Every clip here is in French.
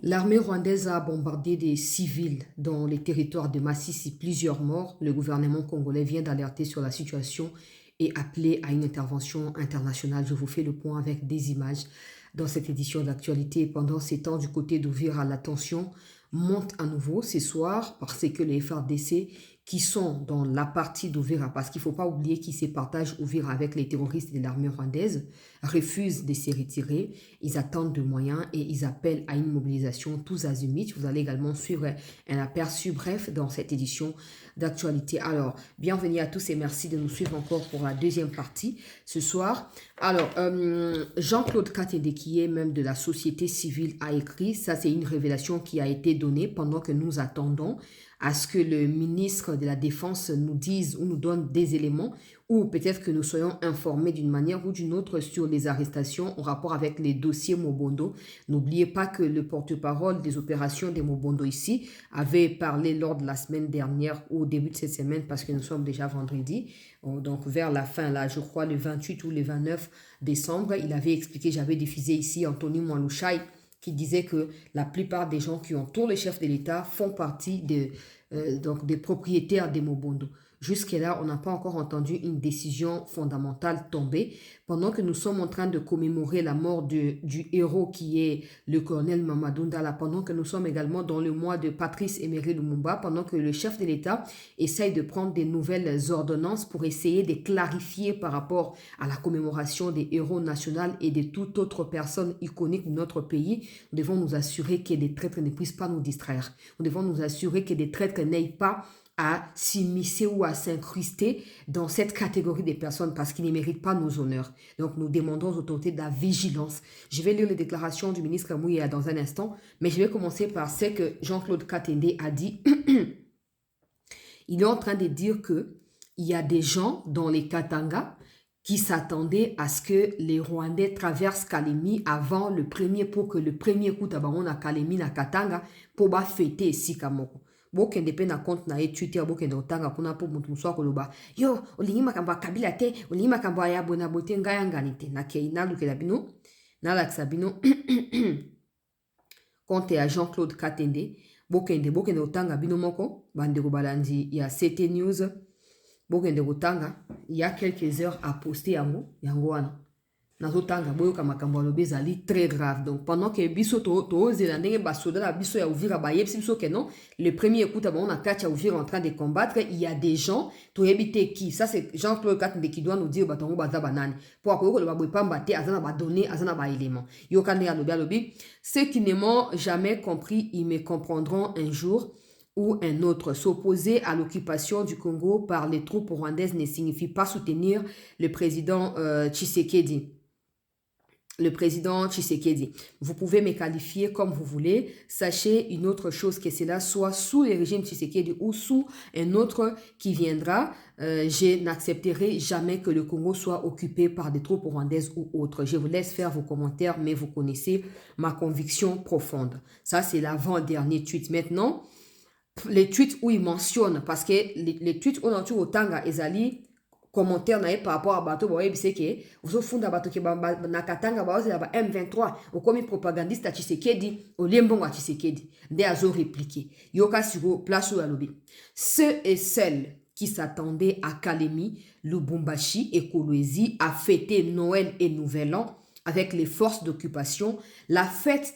L'armée rwandaise a bombardé des civils dans les territoires de Massissi, plusieurs morts. Le gouvernement congolais vient d'alerter sur la situation et appeler à une intervention internationale. Je vous fais le point avec des images dans cette édition d'actualité. Pendant ces temps, du côté d'Uvira, la tension monte à nouveau ce soir parce que les FARDC qui sont dans la partie d'Uvira, parce qu'il ne faut pas oublier qu'ils se partagent Uvira avec les terroristes de l'armée rwandaise, refusent de se retirer. Ils attendent de moyens et ils appellent à une mobilisation tous azimuts. Vous allez également suivre un aperçu bref dans cette édition d'actualité. Alors, bienvenue à tous et merci de nous suivre encore pour la deuxième partie ce soir. Alors, Jean-Claude Katende, qui est même de la société civile, a écrit, ça c'est une révélation qui a été donnée pendant que nous attendons à ce que le ministre de la Défense nous dise ou nous donne des éléments ou peut-être que nous soyons informés d'une manière ou d'une autre sur les arrestations en rapport avec les dossiers Mobondo. N'oubliez pas que le porte-parole des opérations des Mobondo ici avait parlé lors de la semaine dernière ou au début de cette semaine parce que nous sommes déjà vendredi, donc vers la fin, là, je crois le 28 ou le 29 décembre, il avait expliqué, j'avais diffusé ici Anthony Mwalouchai, qui disait que la plupart des gens qui entourent le chef de l'État font partie donc des propriétaires des Mobondo. Jusque-là, on n'a pas encore entendu une décision fondamentale tomber. Pendant que nous sommes en train de commémorer la mort du héros qui est le colonel Mamadou Ndala, pendant que nous sommes également dans le mois de Patrice Emery Lumumba, pendant que le chef de l'État essaye de prendre des nouvelles ordonnances pour essayer de clarifier par rapport à la commémoration des héros nationaux et de toute autre personne iconique de notre pays, nous devons nous assurer que des traîtres ne puissent pas nous distraire. Nous devons nous assurer que des traîtres n'aillent pas à s'immiscer ou à s'incruster dans cette catégorie de personnes parce qu'ils ne méritent pas nos honneurs. Donc, nous demandons aux autorités de la vigilance. Je vais lire les déclarations du ministre Mouya dans un instant, mais je vais commencer par ce que Jean-Claude Katende a dit. Il est en train de dire que il y a des gens dans les Katanga qui s'attendaient à ce que les Rwandais traversent Kalemi avant le premier, pour que le premier coup tabaron à Kalemi na Katanga pour fêter Sikamoko. Bokende pe na compte na Twitter bokende otanga kuna po mutu muswa koloba yo olingi makambo ya kabila te olingi makambo ya bona bote ngaya ngani te na kei na lukela bino na laksa bino compte ya Jean-Claude Katende bokende otanga bino moko bandeko balandi ya CT News bokende otanga il y a quelques heures à poster yango wana nazotanga boyoka makambo alobi ezali très grave. Donc pendant que biso tozela ndenge basoda la biso ya Uvira bayebisi biso que non, le premier écoute on a Katia Uvira en train de combattre, il y a des gens toyebite qui ça c'est Jean-Claude Katende qui doit nous dire batongo baza banani pour akoyo ba boyepamba te azana ba donner azana ba éléments yokande alobi ceux qui ne m'ont jamais compris ils me comprendront un jour ou un autre. S'opposer à l'occupation du Congo par les troupes rwandaises ne signifie pas soutenir le président Tshisekedi. Le président Tshisekedi. Vous pouvez me qualifier comme vous voulez. Sachez une autre chose, que cela soit sous le régime Tshisekedi ou sous un autre qui viendra. Je n'accepterai jamais que le Congo soit occupé par des troupes rwandaises ou autres. Je vous laisse faire vos commentaires, mais vous connaissez ma conviction profonde. Ça, c'est l'avant-dernier tweet. Maintenant, les tweets où il mentionne, parce que les tweets où on a au Tanga, ezali commentaire par rapport à bateau c'est que vous funda bateau ke na Katanga ba M23 au comme propagandiste Tshisekedi au liembongo Tshisekedi de azo répliquer yoka sur place ou alobi ceux et celles qui s'attendaient à Kalemi, Lubumbashi et Kolwezi à fêter Noël et Nouvel An avec les forces d'occupation, la fête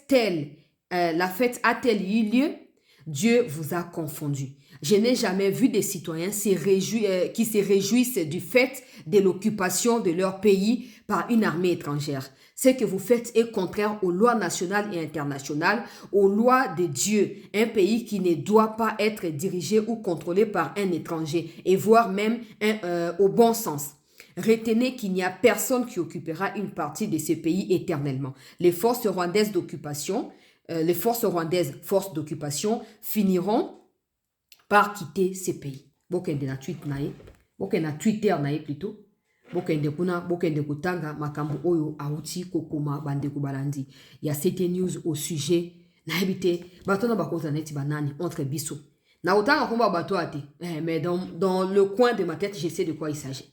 a-t-elle eu lieu? Dieu vous a confondu. Je n'ai jamais vu des citoyens qui se réjouissent du fait de l'occupation de leur pays par une armée étrangère. Ce que vous faites est contraire aux lois nationales et internationales, aux lois de Dieu. Un pays qui ne doit pas être dirigé ou contrôlé par un étranger, et voire même au bon sens. Retenez qu'il n'y a personne qui occupera une partie de ce pays éternellement. Les forces rwandaises d'occupation forces d'occupation, finiront par quitter ces pays. Bokende na tweet nae, bokende na Twitter nae plutôt, bokende kuna, bokende kutanga makambo oyo auti kokoma bandeko balandi. Il y a CT News au sujet, naebite, batona bakoza neti banani, entre biso. Na otanga komba bato ate, mais dans le coin de ma tête, je sais de quoi il s'agit.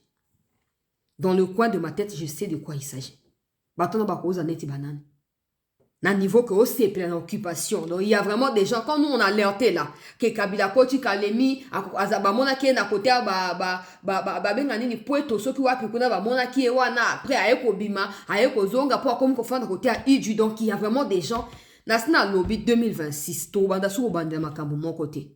Dans le coin de ma tête, je sais de quoi il s'agit. Batona bakoza neti banani. Na niveau que c'est plein d'occupation. Donc, il y a vraiment des gens, quand nous on a alerté là, que Kabila Koti Kalemi, Azaba Monaki na kote benga nini poeto, soki wapi kuna ba Monaki e wana, après aeko bima, aeko zonga, pour comme kofanda kote à Iju. Donc, il y a vraiment des gens, Nasna Lobby 2026, to banda sou banda makambo mon côté.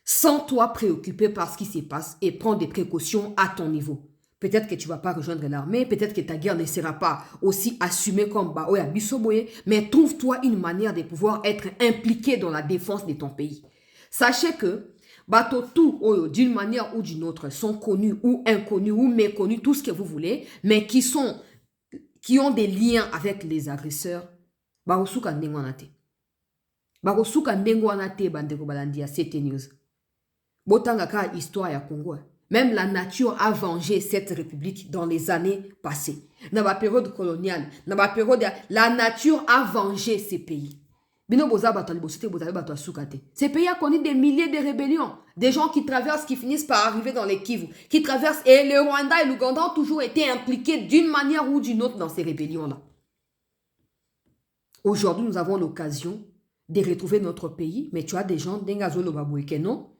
Sans toi préoccuper par ce qui se passe et prendre des précautions à ton niveau. Peut-être que tu ne vas pas rejoindre l'armée, peut-être que ta guerre ne sera pas aussi assumée comme Baoya Bissoboye, mais trouve-toi une manière de pouvoir être impliqué dans la défense de ton pays. Sachez que bateau tout, d'une manière ou d'une autre, sont connus ou inconnus ou méconnus, tout ce que vous voulez, mais qui ont des liens avec les agresseurs. Baosuka Ndenguanate. Baosuka Ndenguanate, Bandeko Balandia, CT News. Botanga ka histoire ya Congo. Même la nature a vengé cette république dans les années passées. Dans la période coloniale, dans la période, la nature a vengé ces pays. Ces pays ont connu des milliers de rébellions. Des gens qui traversent, qui finissent par arriver dans les Kivu, qui traversent. Et le Rwanda et l'Ouganda ont toujours été impliqués d'une manière ou d'une autre dans ces rébellions-là. Aujourd'hui, nous avons l'occasion de retrouver notre pays. Mais tu as des gens, Dengazolo Baboueke, non?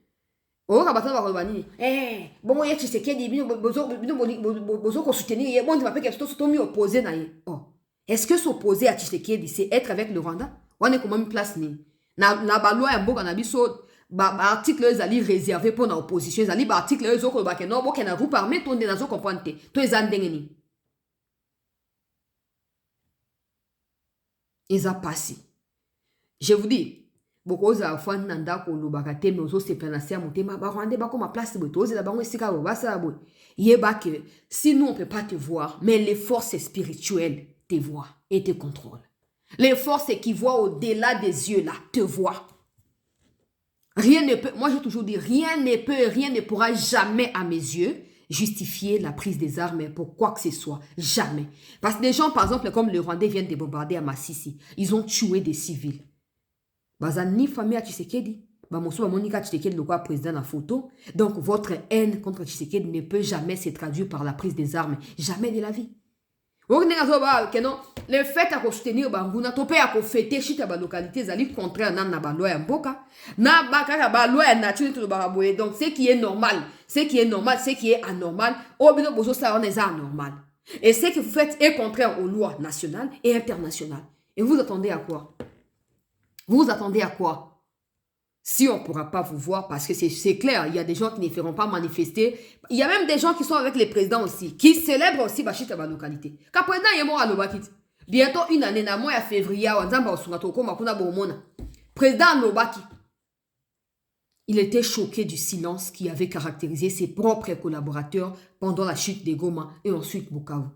Oh, rabatana barobani. Bon, tu sais qu'il y a besoin qu'on soutenir. Bon, tu m'appelles que tu t'es opposé na ye. Oh. Est-ce que s'opposer à Tshisekedi, c'est être avec le Rwanda? On est comme une place ni. Na baloi ya mboka na biso article ezali réservé pour na opposition. Ezali article ezoko ba ke no bo ke na groupe armé to ndena zo comprendre te. To ezandenge ni. Eza passé. Je vous dis, beaucoup za fwan nanda ko lobaka te mezo se planasia motema ba rwande ba ko ma place boto ze la bango esika ba sa bo yeba que si nous on peut pas te voir mais les forces spirituelles te voient et te contrôlent. Les forces qui voient au-delà des yeux là te voient. Rien ne peut, moi j'ai toujours dit rien ne pourra jamais à mes yeux justifier la prise des armes pour quoi que ce soit. Jamais. Parce que des gens par exemple comme le Rwandais viennent de bombarder à Massissi, ils ont tué des civils. Bazani famille à Tshisekedi. Bamoso Monika Tshisekedi le président la photo. Donc votre haine contre Tshisekedi ne peut jamais se traduire par la prise des armes. Jamais de la vie. Le fait à soutenir Banguna, topé à fêter chita ba localité zali contraire nan na ba loi ya mboka. Na ba kaka ba loi ya nature to ba boye. Donc ce qui est normal, ce qui est anormal, obino bozo ça on est anormal. Et ce que vous faites est contraire aux lois nationales et internationales. Et vous attendez à quoi? Vous attendez à quoi? Si on ne pourra pas vous voir, parce que c'est clair, il y a des gens qui ne feront pas manifester. Il y a même des gens qui sont avec les présidents aussi, qui célèbrent aussi Bachita ba localité. Quand président est mort à Lobakit, bientôt une année, na mois à février, président Lobaki, il était choqué du silence qui avait caractérisé ses propres collaborateurs pendant la chute des Goma et ensuite Bukavu.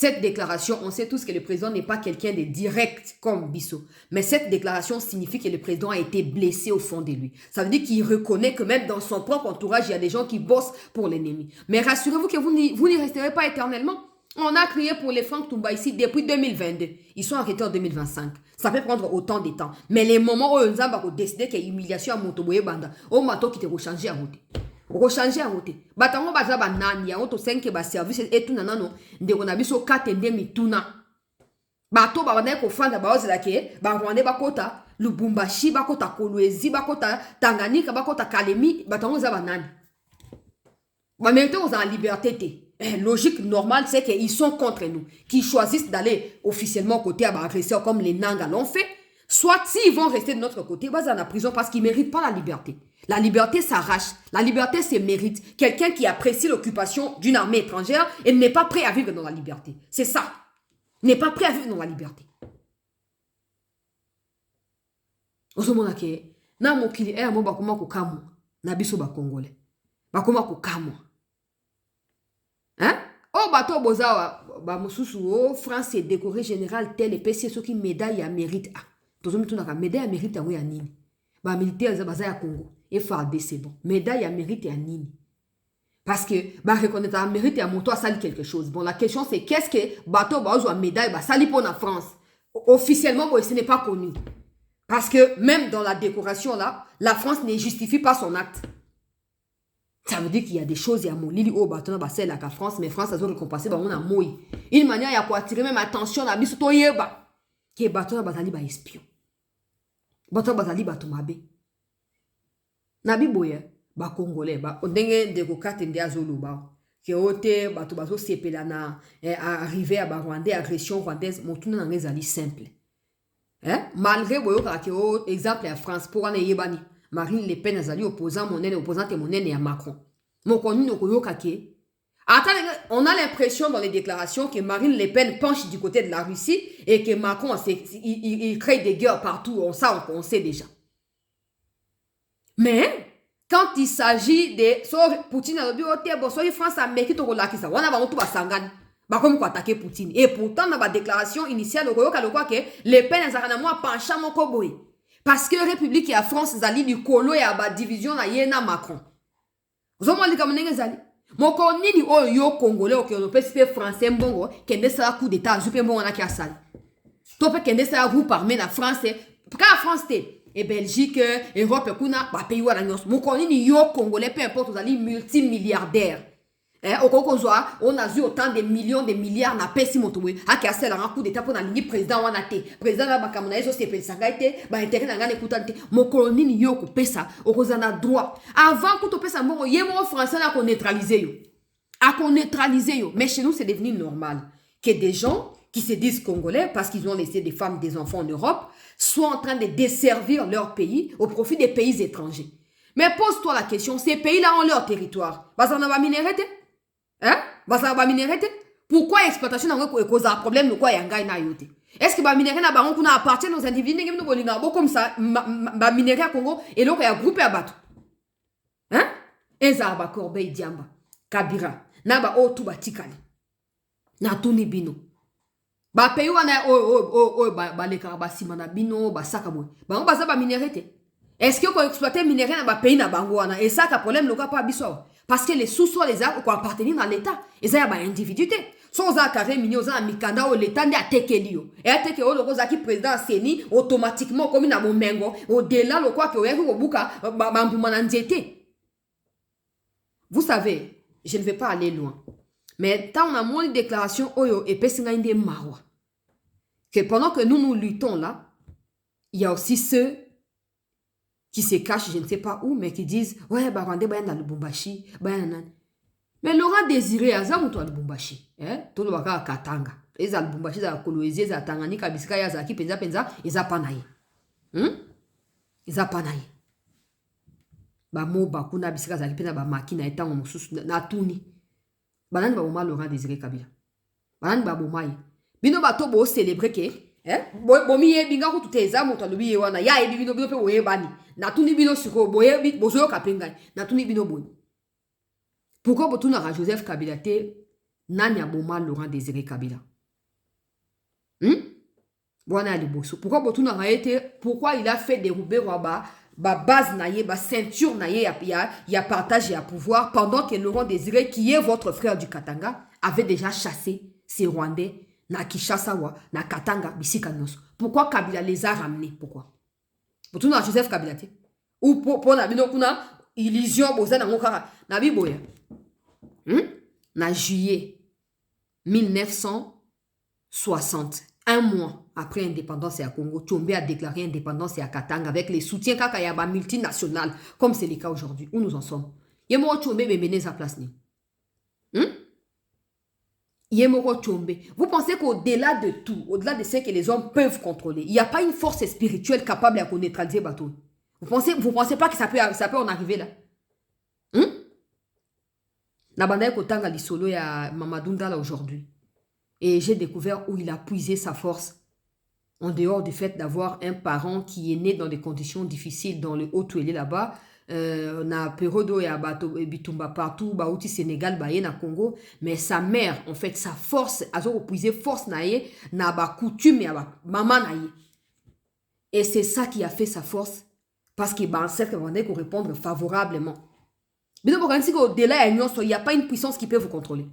Cette déclaration, on sait tous que le président n'est pas quelqu'un de direct comme Bissot. Mais cette déclaration signifie que le président a été blessé au fond de lui. Ça veut dire qu'il reconnaît que même dans son propre entourage, il y a des gens qui bossent pour l'ennemi. Mais rassurez-vous que vous n'y resterez pas éternellement. On a crié pour les Franck Toumba ici depuis 2022. Ils sont arrêtés en 2025. Ça peut prendre autant de temps. Mais les moments où on a décidé qu'il y a humiliation à Motoboye Banda, on m'a dit qu'il était changé à route. Changer à route. Batango baza banani ya auto 5 ba service et tout nanano ndeko na biso katende mituna. Bato ba wana ko fanda ba ozela ke ba rwande bakota Lubumbashi bakota Kolwezi bakota Tanganyika bakota Kalemi batango za banani. Ba mérite aux en liberté. Logique normale c'est qu'ils sont contre nous, qui choisissent d'aller officiellement côté à agresseurs comme les Nanga l'ont fait. Soit s'ils vont rester de notre côté, ils sont en prison parce qu'ils ne méritent pas la liberté. La liberté s'arrache. La liberté se mérite. Quelqu'un qui apprécie l'occupation d'une armée étrangère et n'est pas prêt à vivre dans la liberté. C'est ça. N'est pas prêt à vivre dans la liberté. Osomonake, na mokili e amo bakoma ko kamwa na biso ba Congolais. Bakoma ko kamwa. Hein? Oh bato bozawa ba mususu o France est décoré général tel et PC ceux qui médaille à mérite a. Tozo mitunaka médaille à mérite a nini? Ba militaire za baza ya Congo. Et FARD c'est bon. Médaille à mérite à nini? Parce que bah reconnaître à mérite à mon toi sali quelque chose. Bon la question c'est qu'est-ce que bateau ba ozo médaille ba sali pour la France? Officiellement bon, ce n'est pas connu. Parce que même dans la décoration là, la France ne justifie pas son acte. Ça veut dire qu'il y a des choses, il y a mon lili au bâton, c'est la France, mais France a récompensé, on a moi. Une manière, il y a quoi attirer même attention à biso yeba. que bato na bazali ba espion. Bato bazali bato mabe. Nabi boye ba congolais ba ndenge de ko katende azoloba ke ote bato bazo sepela na arrivé à ba rwandais agression rwandaise motuna na ngezali simple. Malgré boyo ka ke exemple à France pour ana yebani Marine Le Pen azali opposante monene ya Macron. Mokoni no koyoka ke on a l'impression dans les déclarations que Marine Le Pen penche du côté de la Russie et que Macron il crée des guerres partout, on sait déjà. Mais quand il s'agit de Poutine a dit OK France Amérique to kolakisa wana ba mutu basangani ba comme quoi attaquer Poutine et pourtant dans la déclaration initiale okoyoka lokwa ke Le Pen azana moi pencha moko boy parce que République ya France zali likolo ya ba division na yena Macron. Vous avez dit que zali moko nini oyo congolais okopesi français mbongo kende sala coup d'état jupe mbongo na kiasali to pe kende sala groupe armé na France ka France et Belgique Europe kuna ba pays wana nyos moko nini yo congolais peu importe ozali multimilliardaire on a vu autant de millions de milliards na pesi moto we akiasala un coup d'état pour na lingi président wana te président na bakamona eso sepeli sangaite ba intérêt na ngane kutante moko nini yo ko pesa okozana droit avant que to pesa mbongo yemo français na ko neutraliser yo à qu'on neutraliser yo mais chez nous c'est devenu normal que des gens qui se disent congolais parce qu'ils ont laissé des femmes des enfants en Europe soient en train de desservir leur pays au profit des pays étrangers. Mais pose-toi la question, ces pays-là ont leur territoire. Bazana ba minérete? Bazana ba minérete? Pourquoi l'exploitation n'a pas cause un problème de quoi yanga na yote? Est-ce que ba minéré na bango kuna appartient aux individus qui nous bolinga comme ça ba minéré à Congo et l'autre est groupé à bateau? Eza ba Corbeil Diamba, Kabira, na ba o tuba tikali. Na tuni bino. Ba pays wana ba le karabasi mana bino ba sakabo. Ba on baza ba minérete. Est-ce que qu'on exploiter minéré na ba pays na bango wana et ça ka problème le cas pas biso parce que les sous-sols les a ko appartenir dans l'état et ça ya ba individu. So za carré mignon za mikanda o l'état ndi atekelio et ateke o loko za ki président seni automatiquement comme na momengo au delà le quoi que o yako buka ba mbuma na nzete. Vous savez, je ne vais pas aller loin. Mais tant on a moins de déclarations oyo et pesinga inde marwa. Que pendant que nous luttons là, il y a aussi ceux qui se cachent, je ne sais pas où, mais qui disent ouais, bah Rwanda bah dans le Lubumbashi, bah nan. Mais Laurent Désiré azamu to Lubumbashi, to le baka Katanga. Eza Lubumbashi za Kolwezi za Tanganyika bisika ya za ki penza eza panaye. Eza panaye. Ba mo ba kuna bisika za ki penza ba makina etango mususu na tuni. Banani ba boma Laurent Désiré Kabila. Banani ba boma yi. Bino ba to bo célébrer ke bomi ye binga ko tuteza moto lobi ye wana ya e bino pe woye bani na tuni bino siko boye bozo kapenga na tuni bino boye. Pourquoi botuna ra Joseph Kabila te nani aboma Laurent Désiré Kabila? Bwana liboso. Pourquoi botuna ra été pourquoi il a fait dérouler Rwaba ba base naie ba ceinture naie ya partage ya pouvoir pendant que Laurent Désiré qui est votre frère du Katanga avait déjà chassé ces Rwandais na Kishasawa, na Katanga, bisika nyonso. Pourquoi Kabila les a ramenés? Pourquoi? Pour tout na Joseph Kabila te. Ou pour na bino kuna illusion boza na ngokara na biboya. Na juillet 1960, un mois après l'indépendance à Congo, Tchombe a déclaré indépendance à Katanga avec les soutiens kakayaba multinationales, comme c'est le cas aujourd'hui. Où nous en sommes? Yemo Tchombe mené sa place ni. Yemoro Tchombe. Vous pensez qu'au-delà de tout, au-delà de ce que les hommes peuvent contrôler, il n'y a pas une force spirituelle capable de neutraliser bateau? Vous pensez pas que ça peut en arriver là? Nabanda Kotanga Lisolo ya Mamadou Ndala aujourd'hui. Et j'ai découvert où il a puisé sa force en dehors du fait d'avoir un parent qui est né dans des conditions difficiles dans le Haut-Touélé là-bas. Na Perodo ya bato bitumba partout bauti Sénégal baye na Congo mais sa mère en fait sa force a puisé force naie na ba coutume ya ba maman naie et c'est ça qui a fait sa force parce que ba ancêtre vendait qu'on répondre favorablement mais donc quand au delà il n'y a pas une puissance qui peut vous contrôler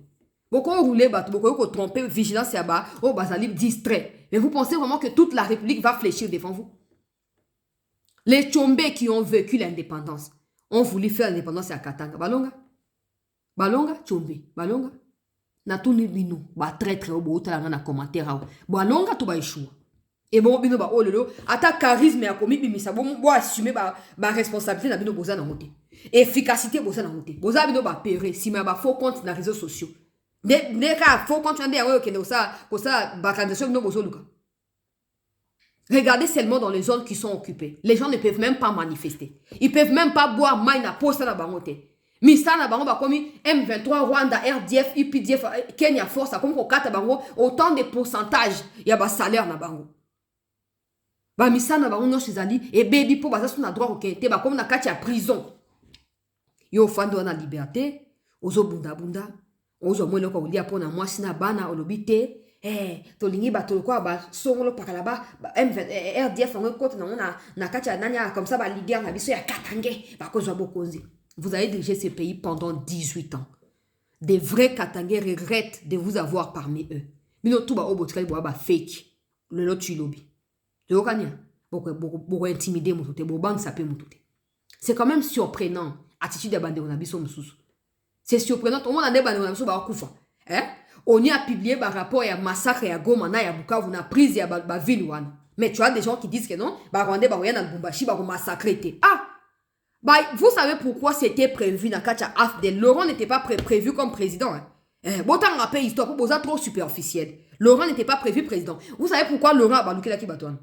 beaucoup rouler bato beaucoup tromper vigilance ya ba oh bazali distrait mais vous pensez vraiment que toute la République va fléchir devant vous? Les Tchombe qui ont vécu l'indépendance ont voulu faire l'indépendance à Katanga. Balonga, Tchombe, Balonga. Na tuni bino, ba très très beau talanga na commentaire. Balonga to ba échoua. Et bon, bino ba oh lolo, ata charisme ya komi bimisa bon assumer ba responsabilité na bino boza na moté. Efficacité boza na moté. Boza bino ba péré si ma ba faux compte na réseaux sociaux. Ne ka faux compte ndé ya kende ko ça ba candidature bino bozo luka. Regardez seulement dans les zones qui sont occupées. Les gens ne peuvent même pas manifester. Ils peuvent même pas boire maï na posta na bangote. Misa na bango ba komi M23 Rwanda RDF IPDF Kenya Force comme ko kata bango autant de pourcentage ya ba salaire na bango. Ba misana ba unyo shizali e baby po baza suna droit okente ba comme na kati ya prison. Yo fando na liberté, ozo bunda bunda, ozo mwelo ko lia pona mwasi na bana olobite, to lingi ba to kwa ba songolo pakala ba RDF ngo kote na kati ya nanya comme ça ba leader na biso ya Katange ba kozwa bokonzi. Vous avez dirigé ce pays pendant 18 ans. Des vrais Katangais regrettent de vous avoir parmi eux. Mino tout ba obotkali ba fake. Le lot tu lobby. C'est quand même surprenant. Attitude de bande c'est surprenant. Tout le monde a des bandes on y a publié un rapport et un massacre à Goma na ya Bukavu na prise ya ba ville wana. Mais tu as des gens qui disent que non, ba Rwandais ba na Lubumbashi ba massacrer. Vous savez pourquoi c'était prévu dans Kacha Afdel. Laurent n'était pas prévu comme président. Botan rappel histoire pour boza trop superficiel. Laurent n'était pas prévu président. Vous savez pourquoi Laurent a balouké la ki batouane?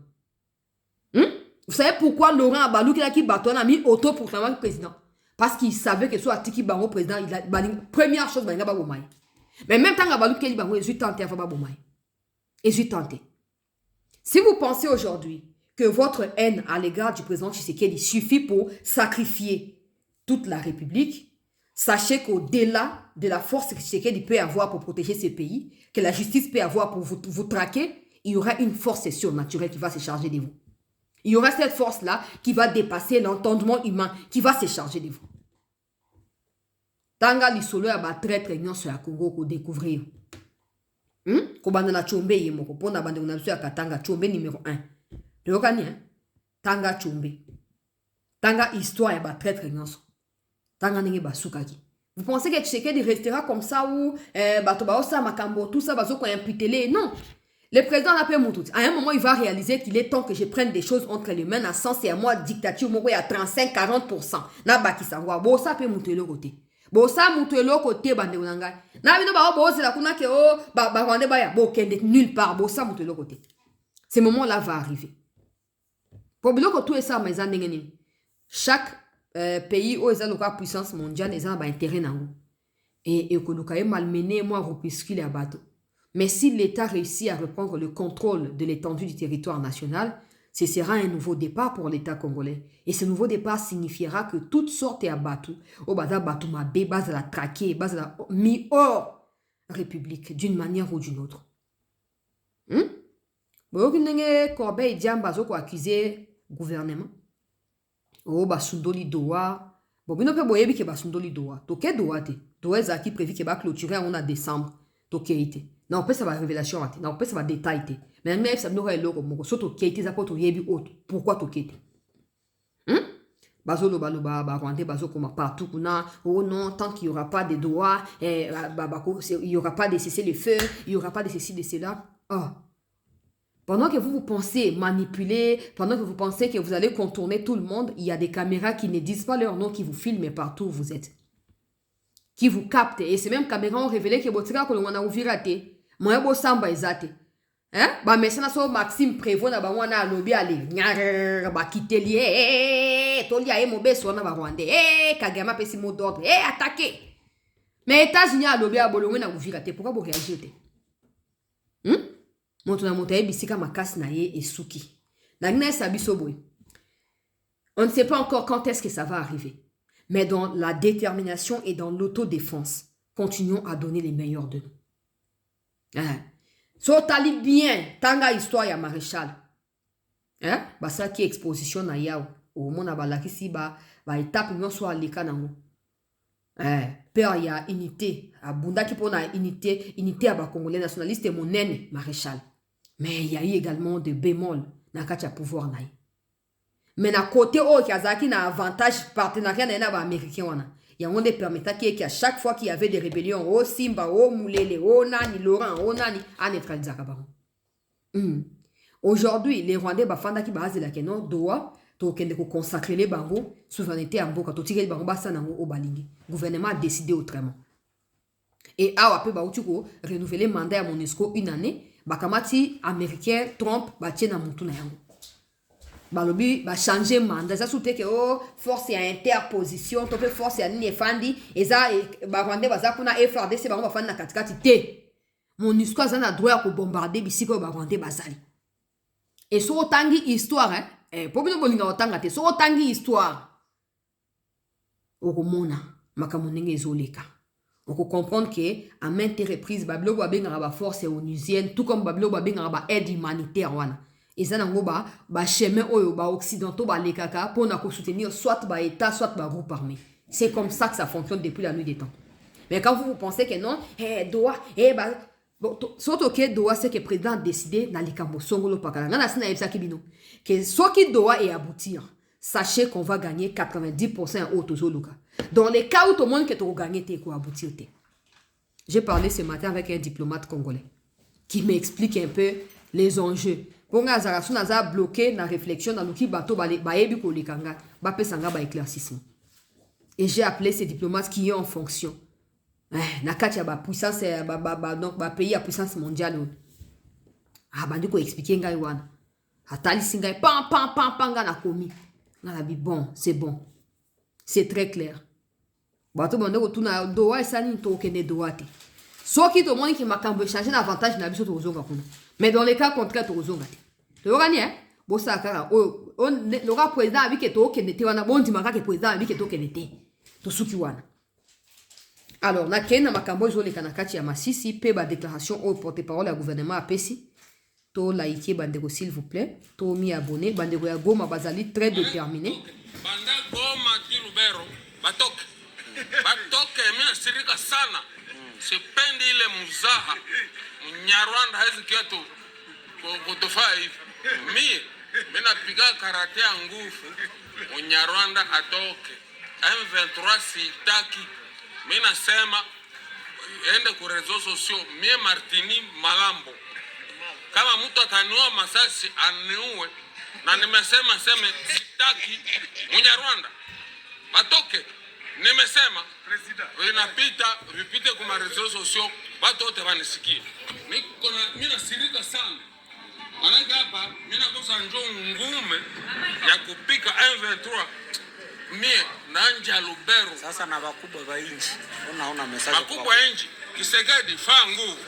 Vous savez pourquoi Laurent a balouké la ki batouane a mis autoproclamé président? Parce qu'il savait que soit Tiki Bango président, il a première chose il ba bomay. Mais même temps a balouké li bango, il est tenté à faire ba bomay. Il est tenté. Si vous pensez aujourd'hui que votre haine à l'égard du président Tshisekedi suffit pour sacrifier toute la République, sachez qu'au-delà de la force que Tshisekedi peut avoir pour protéger ce pays, que la justice peut avoir pour vous traquer, il y aura une force surnaturelle qui va se charger de vous. Il y aura cette force-là qui va dépasser l'entendement humain, qui va se charger de vous. Tanga lisolo ya ba traître union sur la Congo ko découvrir. Ko bandana chombe yemoko pona bande na biso ya Katanga chombe numéro 1. Yokani Tanga chombe. Tanga histoire ya ba traître union. Tanga nenge basukaki. Vous pensez que Tshisekedi restera comme ça ou bato ba osa makambo tout ça bazo ko imputele? Non. Le président n'a pas monté. À un moment, il va réaliser qu'il est temps que je prenne des choses entre les mains. Dans le sens, et à moi, dictature, moi, il y a 35-40%. Na baki sangwa. Bon, ça peut monter le côté. Bon, ça monte le côté, bande unanga. Na bino ba bo, c'est la kuna ke o, ba rwande ba ya. Bon, kende nulle part. Bon, ça monte le côté. Ce moment-là va arriver. Pour bilo ko tout ça, mais ça n'engeni. Chaque pays où ils ont la puissance mondiale, ils ont un intérêt nango. Et que nous avons malmené, moi, repuscule à bateau. Mais si l'État réussit à reprendre le contrôle de l'étendue du territoire national, ce sera un nouveau départ pour l'État congolais. Et ce nouveau départ signifiera que toutes sortes d'abattus, au basa batouma bé, base la traquée, base la mis hors République, d'une manière ou d'une autre. Bokinenge Corbeil Diamba zoko accusé gouvernement. Oh basundoli doa. Bobino pe boyebi ke basundoli doa. Toke doa te. Doa zaki prévu ke ba clôturer en décembre. Toke ite. Non, peut ça va révélation, non, peut ça va détail. Mais même ça nous est logo moko soto kete za poto yebi autre. Pourquoi to kete? Bazo loba loba ba Rwandais bazo koma partout kuna. Oh non, tant qu'il y aura pas de droits, il y aura pas de cesser le feu, il y aura pas de ceci de cela. Pendant que vous pensez manipuler, pendant que vous pensez que vous allez contourner tout le monde, il y a des caméras qui ne disent pas leur nom, qui vous filment partout où vous êtes. Qui vous captent. Et ces mêmes caméras ont révélé que votre gars, qu'on a ouvert à te. Moi, je samba ezate. Bah, mais ça, so Maxime Prévost, na ba wana lobby aller. Bah, quitter lié. Tolia, mon beso, na ba Rwandais. Kagame, pesi mot d'ordre. Attaquez. Mais États-Unis, a lobby à Bologna, na ouvert à te. Pourquoi vous réagissez? Montona montaye bisika makasi na ye et suki. Na sabisoboy. On ne sait pas encore quand est-ce que ça va arriver. Mais dans la détermination et dans l'autodéfense, continuons à donner les meilleurs de nous. So tali bien, tanga histoire ya maréchal. Bah ça qui exposition na yao. Au monde a balakisi ba étape non soit leka nango. Père ya unité, abunda ki pona unité à ba congolais nationaliste et mon nene maréchal. Mais il y a eu également des bémols na kacha pouvoir naï. Mais na côté o Kazaki na avantage partenariat na ba américain wana. Il y a un des permettant qu'à chaque fois qu'il y avait des rébellions au Simba, au Moulele, au Nani, Laurent, au Nani, à neutraliser Kabaron. Aujourd'hui, les Rwandais bafanda ki baze la keno doa to kende ko consacrer les bango souveraineté en boka to tirer bango basa nango au balingi. Gouvernement a décidé autrement. Et awa pe ba utuko renouveler mandat à MONUSCO une année, bakamati américain Trump ba tiena mutu na yango. Balobi ba changer mandat ça soute que oh force ya interposition to pe force ya nini efandi eza ba Rwandais baza kuna FRDC bango bafandi na katikati te. MONUSCO a na droit ko bombarder bisiko ba Rwandais bazali. Et so otangi histoire, hein? Pour bien bolinga otanga te, so otangi histoire. Okomona, makamonenge ezoleka. Oko comprendre que à maintes reprises, bablo ba benga ba force onusienne, tout comme bablo ba benga ba aide humanitaire wana. Eza nango ba chemin oyo ba occidentaux ba lekaka pour na ko soutenir soit ba état, soit ba groupe armé. C'est comme ça que ça fonctionne depuis la nuit des temps. Mais quand vous pensez que non, doa, ba bon, surtout que Doha, c'est que le président a décidé dans les camps Songolo Pakala. Que ce qui doit est aboutir, sachez qu'on va gagner 90% en haut Tozoluka. Dans les cas où tout le monde qui a gagné, tu vas aboutir. J'ai parlé ce matin avec un diplomate congolais qui m'explique un peu les enjeux. Pour nga zarasu naza bloqué na réflexion dans l'ouki bateau ba ebi ko likanga ba pesanga ba éclaircissement. Et j'ai appelé ces diplomates qui est en fonction. Nakati ya ba puissance donc ba pays à puissance mondiale. Bandi ko expliquer ngai wana. Atali singai pam na komi. Na la bi bon, c'est bon. C'est très clair. Bato bande ko tuna doa esani to kene doa te. Soki to moni ki makambo changer l'avantage na biso to ozonga kuna. Mais dans les cas contraires to ozonga te. To gani bo sakara le rap président abi ke to kene te wana bondi maka ke président abi ke to kene te. To suki wana. Alors, na kena makambo zo le kanakati ya Masisi pe ba déclaration au porte-parole à gouvernement a pesi. To laïkier bandeko s'il vous plaît. To mi abonné bandeko ya Goma bazali très déterminé. Banda Goma ki Lubero batoke. Batoke mina sirika sana. Sipendi ile muzaha. Mnyarwanda haizi kiatu kutofaa hivi. Mina piga karate ya nguvu. Mnyarwanda atoke. M23 sitaki. Mina sema ende ku rezo sosio mie Martini Magambo. Kama mtu ataniua masasi aniue na nimesema sitaki Munyarwanda batoke. Nimesema vinapita vipite kuma rezo sosio watu wote wanisikie. Mina sirika sana. Manake hapa mina kosa njoo ngume ya kupika M23. Mie nanja Lubero sasa na wakubwa wa inchi unaona message wakubwa wa inchi Kisegedi faa nguvu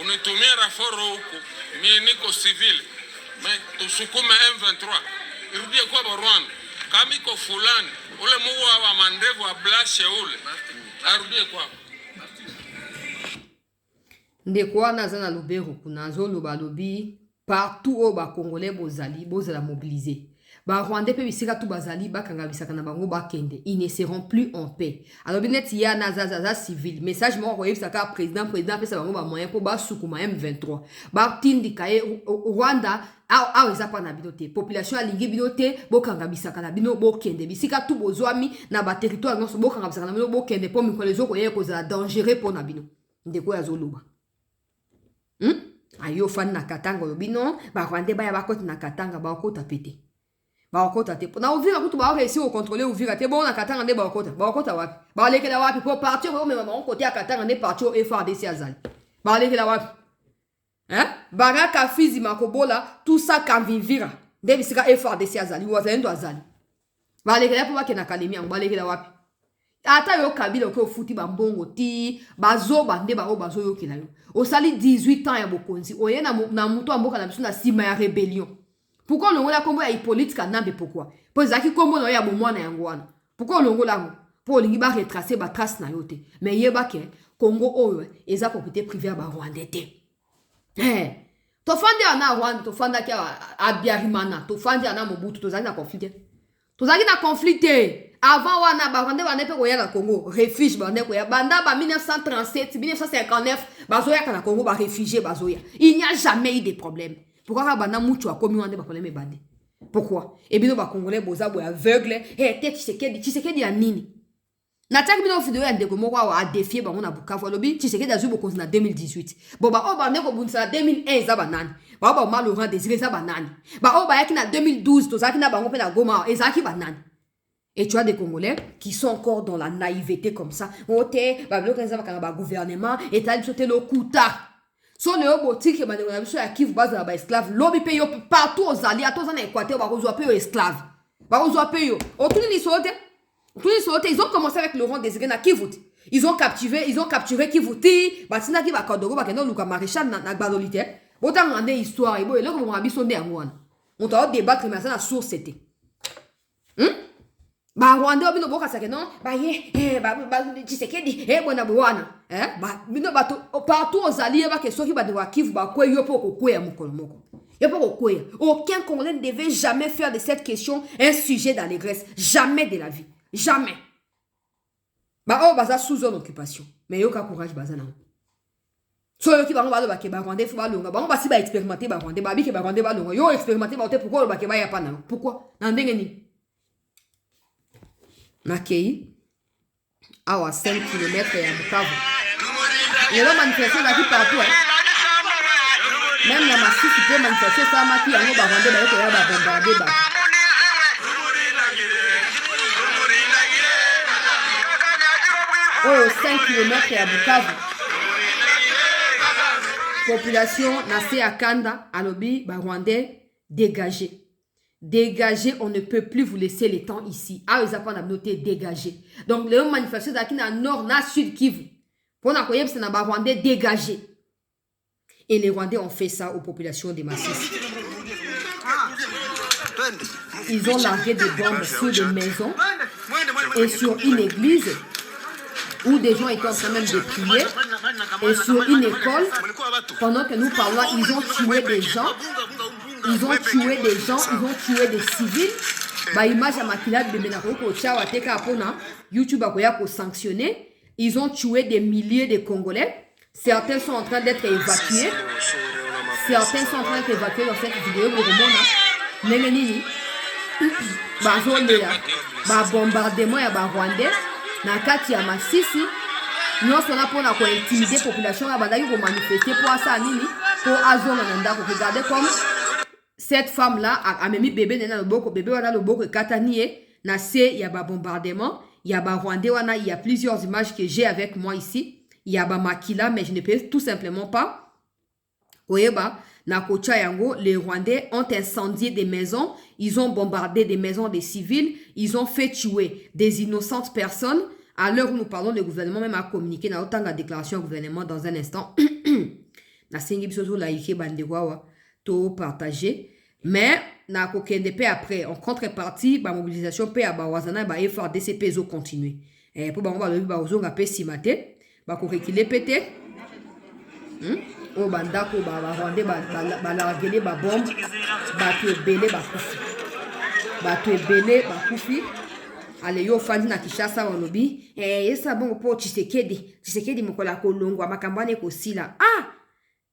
unitumie raforo huko mie niko civil me tusukume M23 irudie kwa Rwanda kama iko fulani ule muwa wa mandevu wa blashe ule arudie kwa ndeko wana za na Lubero kuna zolo balobi partout au ba congolais bozala mobiliser. Ba Rwandais pe bisika tout bazali bakanga bisaka na bango bakende, ils ne seront plus en paix. Alors binet ya na zaza civil message mo royef saka président pe sa bango ba moyen pour ba sukuma M23 ba tindika Rwanda a ezapa na binote population alingi binote bokanga bisaka na bino bokende bisika tout bozwami na ba territoire non so bokanga bisaka na bino bokende po mikolo ezoko ye koza dangereux pour na bino ndeko ya zoluba. Ayo fan na Katanga lobino ba Rwandais ba ya bakoti na Katanga ba okota pété. Baokota te. Na Uvira kutu ba réussi au contrôler Uvira te bon na Katanga ne baokota. Baokota wapi? Ba lekela wapi pour partir au même moment côté à Katanga ne partir au FRDC azali. Ba lekela wapi? Baraka Fizi Makobola tout ça quand vivira. Debi sika FRDC azali wazendo azali. Ba lekela pour ba na académie ba lekela wapi? Ata yo Kabila ko futi ba mbongo ti bazo bande ba o bazo yo kila yo. Osali 18 ans ya bokonzi. Oye na muto amboka na biso na sima ya rébellion. Pourquoi on a combo ya Hippolyte Kanambe pourquoi? Pour zaki combo na ya bomwana yangwana. Pourquoi on la pour lingi ba retracer ba trace na yote. Mais yeba ke Congo oyo eza propriété privée ba Rwandais te. To fandi ana Rwanda to fanda ki Abiyarimana, to fandi ana Mobutu to zaki na conflit. To zaki na conflit. Avant wana ba Rwandais wana pe ko ya na Congo, refuge ba ndeko ya banda ba 1937, 1959 bazoya kana Congo ba réfugié bazoya. Il n'y a jamais eu de problème. Pourquoi bana mucho akomi wande ba problème bande? Pourquoi? Et bien ba congolais bozabo aveugle, tete Tshisekedi ya nini? Nataki bino vidéo ya ndeko moko a défier bango na Bukavu lobi Tshisekedi azwi bokonzi na 2018 bon ba o ba ndeko bunisa 2001 za banani ba ba ma Laurent Désiré za banani ba o ba yaki na 2012 to zaki na bango pe na Goma ezaki banani. Et tu as des Congolais qui sont encore dans la naïveté comme ça. Ote ba bloka za ba gouvernement et t'as sauté le kuta. So le obotiki ba ndeko na biso ya Kivu baza ba esclave lobi pe yo partout aux alliés to za na Équateur ba kozwa pe yo esclave. Ba kozwa pe yo. Otuni ni sote. Ils ont commencé avec Laurent Désiré na Kivuti. Ils ont capturé Kivuti. Batina ki ba Kodoro ba kendo luka maréchal na Gbalolite. Bota ngande histoire ebo eloko mo ngabiso nde angwana. On t'a débattre mais ça na source c'était. Ba Rwanda bino boka sake non ba ye ba Tshisekedi bona bwana ba bino bato partout aux alliés ba ke soki ba de wa Kivu ba kwe yo poko kwe mukolo moko. Yo poko kwe. Aucun Congolais ne devait jamais faire de cette question un sujet d'allégresse, jamais de la vie. Jamais. Bah oh baza sous zone occupation. Mais yo ka courage baza na. So yo ki bango balo ba ke ba Rwanda fu ba longa. Bango basi ba expérimenter ba Rwanda ba bi ke ba Rwanda ba longa. Yo expérimenter ba te pourquoi ba ke ba ya pa na. Pourquoi? Na ndenge ni. Na kei awa 5 km ya Bukavu. Il y a la manifestation là qui partout. Même la massif qui peut manifester ça ma ki yango ba Rwanda ba yo ya ba bombarder ba. Oh, 5 km à Bukavu. Population nase à Kanda, Alobi, Rwandais, dégagez. Dégagez, on ne peut plus vous laisser les temps ici. Ah, ils ont noté dégagez. Donc, les manifestations qui sont nord, na sud Kivu. Pour nous, c'est na Rwandais, dégagez. Et les Rwandais ont fait ça aux populations des Massis. Ils ont largué des bombes sur des maisons et sur une église où des gens étaient en train même de prier, et sur une école, pendant que nous parlons, ils ont tué des gens, ils ont tué des civils. Bah, image à Makila de Benaroko, Tchawateka Apona, YouTube a sanctionné. Ils ont tué des milliers de Congolais. Certains sont en train d'être évacués. Certains sont en train d'être évacués dans cette vidéo. Nengenini, bah, bombardement ya ba Rwandais. Na kati ya Masisi nous sommes là pour intimider la population à bataille pour manifester pour ça nini pour azonga na ndako. Regardez comme cette femme là a mis bébé dans le boko bébé wana le boko katanie na se ya ba bombardement ya ba Rwandais wana. Il y a plusieurs images que j'ai avec moi ici. Il y a ba makila mais je ne peux tout simplement pas oyeba na kocha yango. Les Rwandais ont incendié des maisons, ils ont bombardé des maisons des civils, ils ont fait tuer des innocentes personnes. À l'heure où nous parlons, le gouvernement même a communiqué dans autant de déclaration au gouvernement dans un instant. Na sengi biso like bandewawa to partager. Mais na kokende pe après en contrepartie ba mobilisation pe ba wazana ba effort DCP zo continuer. Et pour bango ba lobi ba ozonga pe simate ba ko rekile pété. O bandako ba Rwandais ba larguer ba bombe ba to belé ba kufi. Ba to belé ba kufi. Ale yo fandi na Kishasa walobi yesa bongo po Tshisekedi mokola kolongwa makambane ko sila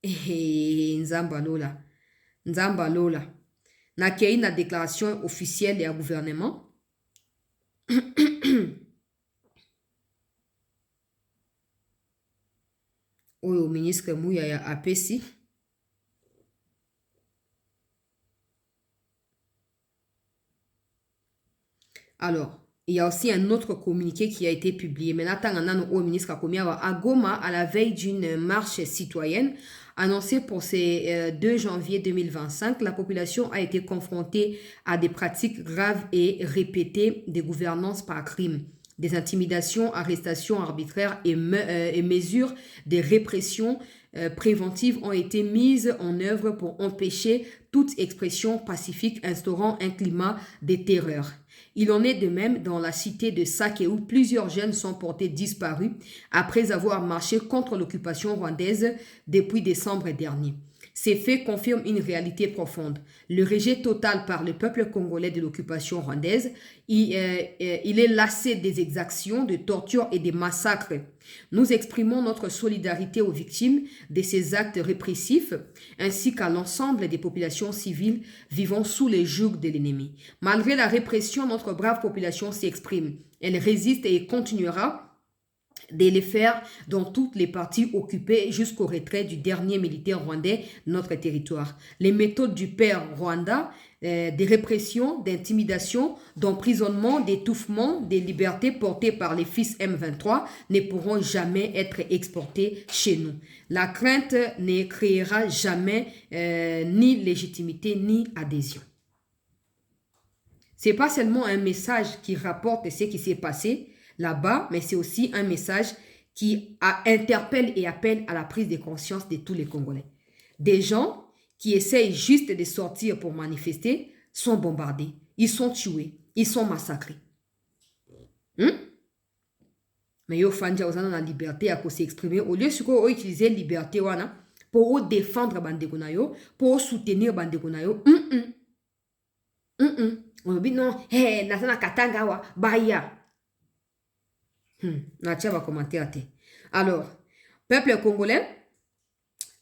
nzamba lola na kei na déclaration officielle ya gouvernement oyo ministre Muya ya apesi. Alors il y a aussi un autre communiqué qui a été publié. Maintenant, au ministre à Goma, à la veille d'une marche citoyenne, annoncée pour ce 2 janvier 2025, la population a été confrontée à des pratiques graves et répétées de gouvernance par crime. Des intimidations, arrestations arbitraires et mesures de répression préventives ont été mises en œuvre pour empêcher toute expression pacifique instaurant un climat de terreur. Il en est de même dans la cité de Sake où plusieurs jeunes sont portés disparus après avoir marché contre l'occupation rwandaise depuis décembre dernier. Ces faits confirment une réalité profonde. Le rejet total par le peuple congolais de l'occupation rwandaise, il est lassé des exactions, de tortures et des massacres. Nous exprimons notre solidarité aux victimes de ces actes répressifs, ainsi qu'à l'ensemble des populations civiles vivant sous les jougs de l'ennemi. Malgré la répression, notre brave population s'exprime. Elle résiste et continuera de les faire dans toutes les parties occupées jusqu'au retrait du dernier militaire rwandais de notre territoire. Les méthodes du père Rwanda, des répressions, d'intimidation, d'emprisonnement, d'étouffement, des libertés portées par les fils M23 ne pourront jamais être exportées chez nous. La crainte ne créera jamais ni légitimité ni adhésion. Ce n'est pas seulement un message qui rapporte ce qui s'est passé là-bas, mais c'est aussi un message qui interpelle et appelle à la prise de conscience de tous les Congolais. Des gens qui essayent juste de sortir pour manifester sont bombardés, ils sont tués, ils sont massacrés. Mais yo fanja ozana la liberté à s'exprimer au lieu de utiliser liberté wana pour défendre bandeko na yo, pour soutenir bandeko na yo. On dit non, nazana katanga wa baya. Alors, peuple congolais,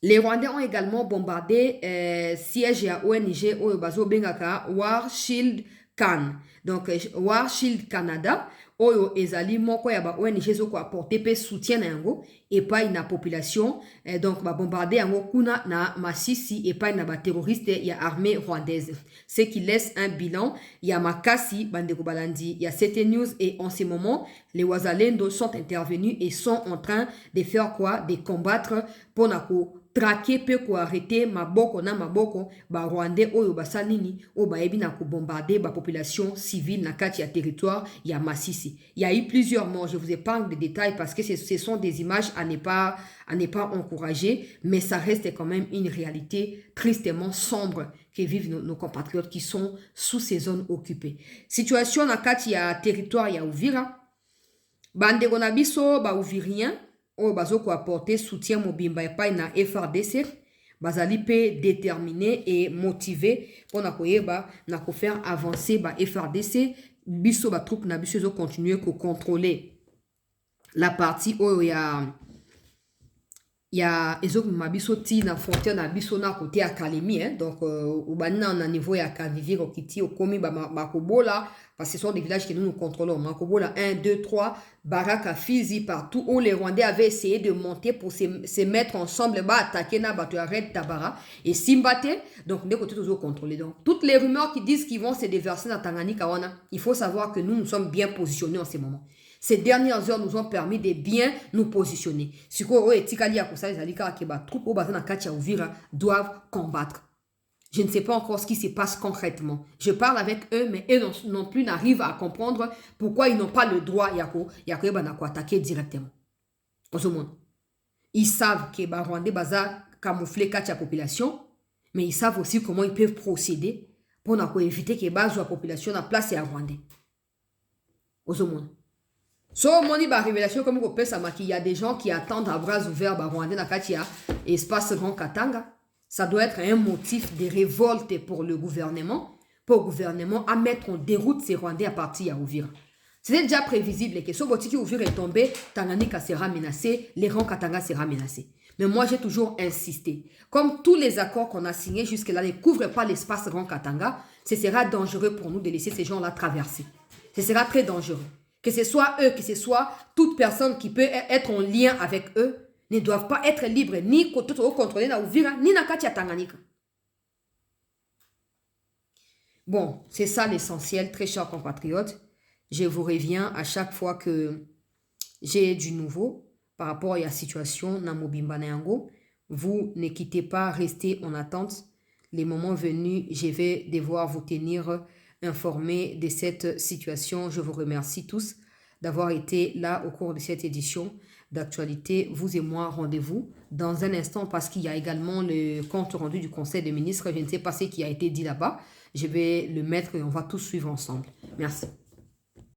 les Rwandais ont également bombardé siège à ONG Oyo Bengaka War Shield Can. Donc, War Shield Canada, Oyo Ezali Moko ya ba ONG Zoko apporté pe soutien na yango et pas na population. Donc, ba bombardé yango kuna na Masisi et pas na ba terroriste ya armée rwandaise. Ce qui laisse un bilan. Il y a Makasi, Bandeko Balandi, il y a CT News et en ce moment, les Wazalendo sont intervenus et sont en train de faire quoi? De combattre pour nako traquer peu ko arrêter maboko na maboko ba Rwandais oyo basalini o ba ebi na ko bombarder ba population civile na kati ya territoire ya Masisi. Il y a eu plusieurs morts, je vous épargne des détails parce que ce sont des images à ne pas encourager, mais ça reste quand même une réalité tristement sombre que vivent nos compatriotes qui sont sous ces zones occupées. Situation na kati ya territoire ya Uvira, bandeko na biso ba Uvirien oyo bazoko apporter soutien mobimba epai na FRDC, bazali pe déterminé et motivé pour na koyeba na ko faire avancer ba FRDC, biso ba troupe na biso zo continuer ko contrôler la partie oyo ya ezok mabiso ti na frontière na biso na côté ya Kalemi, donc au banna na niveau ya Kanivir okiti okomi ba makobola parce que ce sont des villages que nous contrôlons. Makobola 1 2 3 Baraka Fizi partout où les Rwandais avaient essayé de monter pour se mettre ensemble ba attaquer na bato ya Red Tabara et Simbate, donc des côtés toujours contrôlés. Donc toutes les rumeurs qui disent qu'ils vont se déverser dans Tanganyika wana, il faut savoir que nous sommes bien positionnés en ce moment. Ces dernières heures nous ont permis de bien nous positionner. Ce que les troupes au bassin de Uvira doivent combattre. Je ne sais pas encore ce qui se passe concrètement. Je parle avec eux, mais eux non plus n'arrivent à comprendre pourquoi ils n'ont pas le droit d'attaquer directement. Ils savent que les Rwandais baza camoufler la population, mais ils savent aussi comment ils peuvent procéder pour éviter que la population na place à Rwandais. So, mon révélation comme on peut il y a des gens qui attendent à bras ouverts Rwandais na katia espace Grand Katanga. Ça doit être un motif de révolte pour le gouvernement à mettre en déroute ces Rwandais à partir à Uvira. C'était déjà prévisible que si Uvira est tombé, Tanganyika sera menacé, les Grands Katanga sera menacé. Mais moi, j'ai toujours insisté. Comme tous les accords qu'on a signés jusque-là ne couvrent pas l'espace Grand Katanga, ce sera dangereux pour nous de laisser ces gens-là traverser. Ce sera très dangereux. Que ce soit eux, que ce soit toute personne qui peut être en lien avec eux, ne doivent pas être libres ni contrôlés na Uvira, ni na Katia Tanganyika. Bon, c'est ça l'essentiel, très chers compatriotes. Je vous reviens à chaque fois que j'ai du nouveau par rapport à la situation na Mobimba na yango. Vous ne quittez pas, restez en attente. Les moments venus, je vais devoir vous tenir informés de cette situation. Je vous remercie tous d'avoir été là au cours de cette édition d'actualité. Vous et moi, rendez-vous dans un instant parce qu'il y a également le compte rendu du Conseil des ministres. Je ne sais pas ce qui a été dit là-bas. Je vais le mettre et on va tous suivre ensemble. Merci.